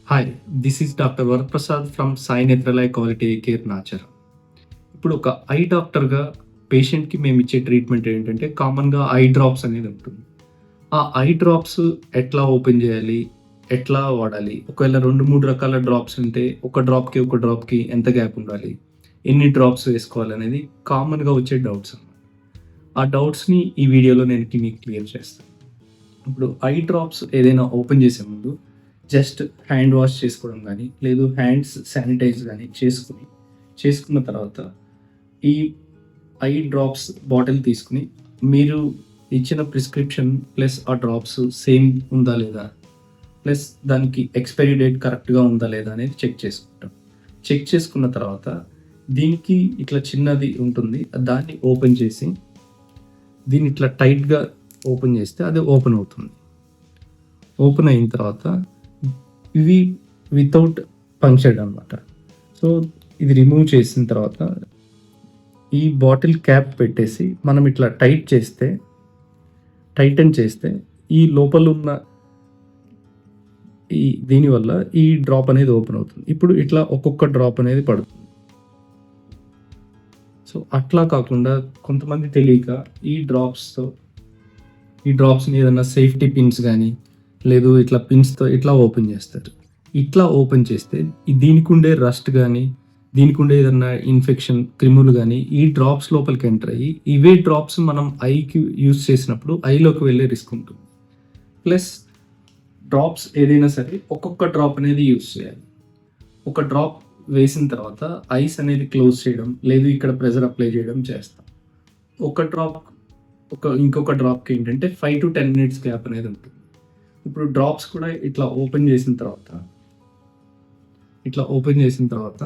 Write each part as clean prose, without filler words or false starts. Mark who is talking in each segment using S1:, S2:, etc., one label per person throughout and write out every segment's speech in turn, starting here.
S1: Hi, this is doctor Varaprasad from Sai Nethralaya quality care నాచర్. ఇప్పుడు ఒక ఐ డాక్టర్‌గా పేషెంట్‌కి మేమిచ్చే ట్రీట్మెంట్ ఏంటంటే కామన్‌గా ఐ డ్రాప్స్ అనేది ఉంటుంది. ఆ ఐ డ్రాప్స్ ఎట్లా ఓపెన్ జేయాలి? ఎట్లా వాడాలి? ఒకవేళ 2, 3 రకాల డ్రాప్స్ ఉంటే ఒక డ్రాప్‌కి ఎంత గ్యాప్ ఉండాలి? ఎన్ని డ్రాప్స్ వేసుకోవాలనేది కామన్‌గా వచ్చే డౌట్స్ అన్నమాట. ఆ డౌట్స్‌ని ఈ వీడియోలో నేను మీకు క్లియర్ చేస్తాను. ఇప్పుడు ఐ డ్రాప్స్ ఏదైనా ఓపెన్ చేసే ముందు జస్ట్ హ్యాండ్ వాష్ చేసుకోవడం కానీ, లేదు హ్యాండ్స్ శానిటైజ్ కానీ చేసుకున్న తర్వాత ఈ ఐ డ్రాప్స్ బాటిల్ తీసుకొని మీరు ఇచ్చిన ప్రిస్క్రిప్షన్ ప్లస్ ఆ డ్రాప్స్ సేమ్ ఉందా లేదా, ప్లస్ దానికి ఎక్స్పైరీ డేట్ కరెక్ట్‌గా ఉందా లేదా అనేది చెక్ చేసుకుంటాం. చెక్ చేసుకున్న తర్వాత దీనికి ఇట్లా చిన్నది ఉంటుంది. దాన్ని ఓపెన్ చేసి దీన్ని ఇట్లా టైట్‌గా ఓపెన్ చేస్తే అది ఓపెన్ అవుతుంది. ఓపెన్ అయిన తర్వాత ఇవి వితౌట్ పంక్చర్డ్ అనమాట. సో ఇది రిమూవ్ చేసిన తర్వాత ఈ బాటిల్ క్యాప్ పెట్టేసి మనం ఇట్లా టైటన్ చేస్తే ఈ లోపల ఉన్న దీనివల్ల ఈ డ్రాప్ అనేది ఓపెన్ అవుతుంది. ఇప్పుడు ఇట్లా ఒక్కొక్క డ్రాప్ అనేది పడుతుంది. సో అట్లా కాకుండా కొంతమంది తెలియక ఈ డ్రాప్స్ని ఏదైనా సేఫ్టీ పిన్స్ కానీ, లేదు ఇట్లా పిన్స్‌తో ఇట్లా ఓపెన్ చేస్తారు. ఇట్లా ఓపెన్ చేస్తే దీనికి ఉండే రస్ట్ కానీ, దీనికి ఉండే ఏదన్నా ఇన్ఫెక్షన్ క్రిములు కానీ ఈ డ్రాప్స్ లోపలికి ఎంటర్ అయ్యి ఇవే డ్రాప్స్ మనం ఐకి యూజ్ చేసినప్పుడు ఐలోకి వెళ్ళే రిస్క్ ఉంటుంది. ప్లస్ డ్రాప్స్ ఏదైనా సరే ఒక్కొక్క డ్రాప్ అనేది యూజ్ చేయాలి. ఒక డ్రాప్ వేసిన తర్వాత ఐస్ అనేది క్లోజ్ చేయడం, లేదు ఇక్కడ ప్రెషర్ అప్లై చేయడం చేస్తాం. ఇంకొక డ్రాప్‌కి ఏంటంటే 5-10 మినిట్స్ గ్యాప్ అనేది ఉంటుంది. ఇప్పుడు డ్రాప్స్ కూడా ఇట్లా ఓపెన్ చేసిన తర్వాత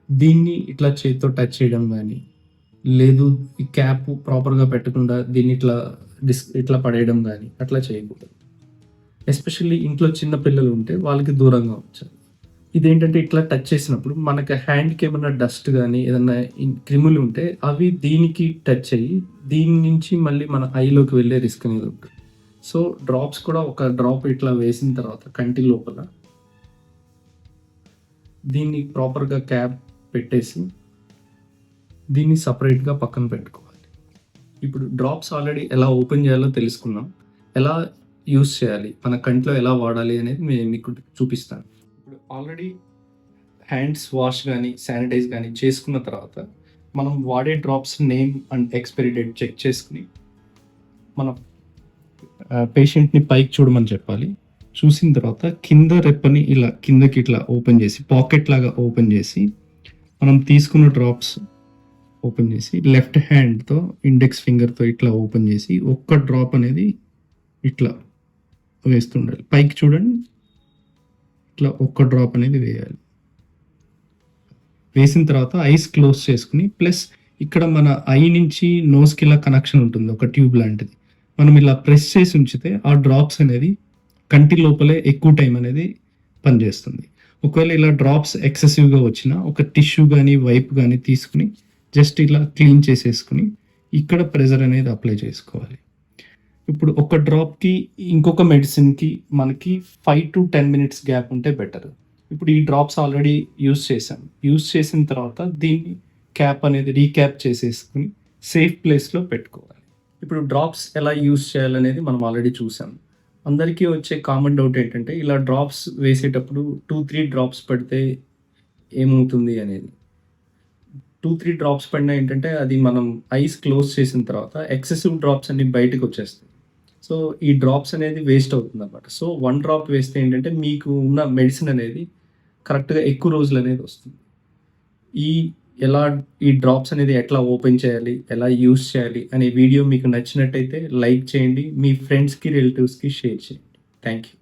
S1: దీన్ని ఇట్లా చేత్తో టచ్ చేయడం కానీ, లేదు ఈ క్యాప్ ప్రాపర్‌గా పెట్టకుండా దీన్ని ఇట్లా పడేయడం కానీ అట్లా చేయకూడదు. ఎస్పెషల్లీ ఇంట్లో చిన్న పిల్లలు ఉంటే వాళ్ళకి దూరంగా ఉంచాలి. ఇదేంటంటే ఇట్లా టచ్ చేసినప్పుడు మనకి హ్యాండ్‌కి ఏమన్నా డస్ట్ కానీ, ఏదన్నా క్రిములు ఉంటే అవి దీనికి టచ్ అయ్యి దీని నుంచి మళ్ళీ మన ఐలోకి వెళ్ళే రిస్క్ అనేది ఉంటుంది. సో డ్రాప్స్ కూడా ఒక డ్రాప్ ఇట్లా వేసిన తర్వాత కంటి లోపల దీన్ని ప్రాపర్‌గా క్యాప్ పెట్టేసి దీన్ని సపరేట్‌గా పక్కన పెట్టుకోవాలి. ఇప్పుడు డ్రాప్స్ ఆల్రెడీ ఎలా ఓపెన్ చేయాలో తెలుసుకున్నాం. ఎలా యూజ్ చేయాలి, మన కంట్లో ఎలా వాడాలి అనేది నేను మీకు చూపిస్తాను. ఇప్పుడు ఆల్రెడీ హ్యాండ్స్ వాష్ కానీ, శానిటైజ్ కానీ చేసుకున్న తర్వాత మనం వాడే drops name and expiry date check చేసుకుని మనం పేషెంట్‌ని పైకి చూడమని చెప్పాలి. చూసిన తర్వాత కింద రెప్పని ఇలా కిందకి ఇట్లా ఓపెన్ చేసి పాకెట్ లాగా ఓపెన్ చేసి మనం తీసుకున్న డ్రాప్స్ ఓపెన్ చేసి లెఫ్ట్ హ్యాండ్‌తో ఇండెక్స్ ఫింగర్‌తో ఇట్లా ఓపెన్ చేసి ఒక్క డ్రాప్ అనేది ఇట్లా వేస్తుండాలి. పైకి చూడండి, ఇట్లా ఒక్క డ్రాప్ అనేది వేయాలి. వేసిన తర్వాత ఐస్ క్లోజ్ చేసుకుని ప్లస్ ఇక్కడ మన ఐ నుంచి నోస్‌కి ఇలా కనెక్షన్ ఉంటుంది, ఒక ట్యూబ్ లాంటిది. మనం ఇలా ప్రెస్ చేసి ఉంచితే ఆ డ్రాప్స్ అనేది కంటి లోపలే ఎక్కువ టైం అనేది పనిచేస్తుంది. ఒకవేళ ఇలా డ్రాప్స్ ఎక్సెసివ్‌గా వచ్చినా ఒక టిష్యూ కానీ, వైప్ కానీ తీసుకుని జస్ట్ ఇలా క్లీన్ చేసేసుకుని ఇక్కడ ప్రెషర్ అనేది అప్లై చేసుకోవాలి. ఇప్పుడు ఒక డ్రాప్‌కి ఇంకొక మెడిసిన్‌కి మనకి 5-10 మినిట్స్ గ్యాప్ ఉంటే బెటర్. ఇప్పుడు ఈ డ్రాప్స్ ఆల్రెడీ యూజ్ చేసిన తర్వాత దీన్ని క్యాప్ అనేది రీక్యాప్ చేసేసుకుని సేఫ్ ప్లేస్‌లో పెట్టుకోవాలి. ఇప్పుడు డ్రాప్స్ ఎలా యూజ్ చేయాలనేది మనం ఆల్రెడీ చూసాం. అందరికీ వచ్చే కామన్ డౌట్ ఏంటంటే ఇలా డ్రాప్స్ వేసేటప్పుడు 2-3 డ్రాప్స్ పడితే ఏమవుతుంది అనేది. 2-3 డ్రాప్స్ పడినా ఏంటంటే అది మనం ఐస్ క్లోజ్ చేసిన తర్వాత ఎక్సెసివ్ డ్రాప్స్ అన్నీ బయటకు వచ్చేస్తాయి. సో ఈ డ్రాప్స్ అనేది వేస్ట్ అవుతుందన్నమాట. సో 1 డ్రాప్ వేస్తే ఏంటంటే మీకు ఉన్న మెడిసిన్ అనేది కరెక్ట్‌గా ఎక్కువ రోజులు అనేది వస్తుంది. ఈ డ్రాప్స్ అనేది ఎట్లా ఓపెన్ చేయాలి, ఎలా యూజ్ చేయాలి అనే వీడియో మీకు నచ్చినట్టయితే లైక్ చేయండి. మీ ఫ్రెండ్స్‌కి, రిలేటివ్స్‌కి షేర్ చేయండి. Thank you.